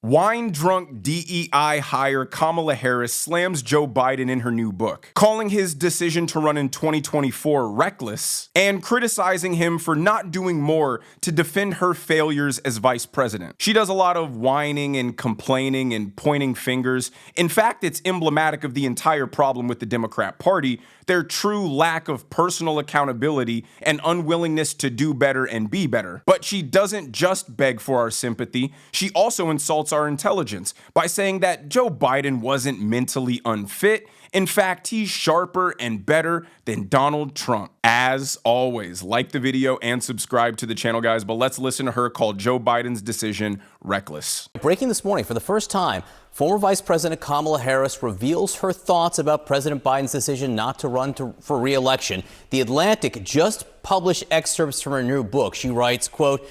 Wine-drunk DEI hire Kamala Harris slams Joe Biden in her new book, calling his decision to run in 2024 reckless and criticizing him for not doing more to defend her failures as vice president. She does a lot of whining and complaining and pointing fingers. In fact, it's emblematic of the entire problem with the Democrat Party, their true lack of personal accountability and unwillingness to do better and be better. But she doesn't just beg for our sympathy, she also insults our intelligence by saying that Joe Biden wasn't mentally unfit. In fact, he's sharper and better than Donald Trump. As always, like the video and subscribe to the channel, guys, but let's listen to her call Joe Biden's decision reckless. Breaking this morning, for the first time, former Vice President Kamala Harris reveals her thoughts about President Biden's decision not to run for re-election. The Atlantic just published excerpts from her new book. She writes, quote,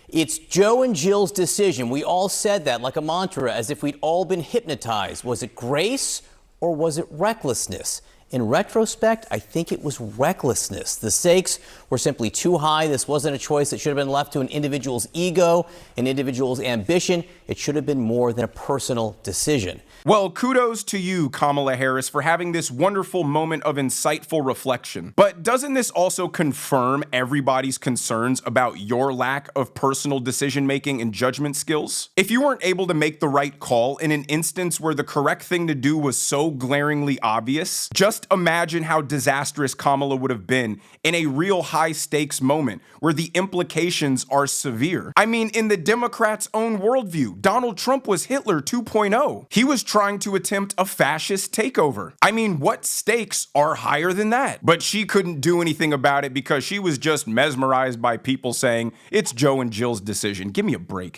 "It's Joe and Jill's decision. We all said that like a mantra, as if we'd all been hypnotized. Was it grace or was it recklessness? In retrospect, I think it was recklessness. The stakes were simply too high. This wasn't a choice that should have been left to an individual's ego, an individual's ambition. It should have been more than a personal decision." Well, kudos to you, Kamala Harris, for having this wonderful moment of insightful reflection. But doesn't this also confirm everybody's concerns about your lack of personal decision-making and judgment skills? If you weren't able to make the right call in an instance where the correct thing to do was so glaringly obvious, just imagine how disastrous Kamala would have been in a real high-stakes moment where the implications are severe. I mean, in the Democrats' own worldview, Donald Trump was Hitler 2.0. He was trying to attempt a fascist takeover. I mean, what stakes are higher than that? But she couldn't do anything about it because she was just mesmerized by people saying, it's Joe and Jill's decision. Give me a break.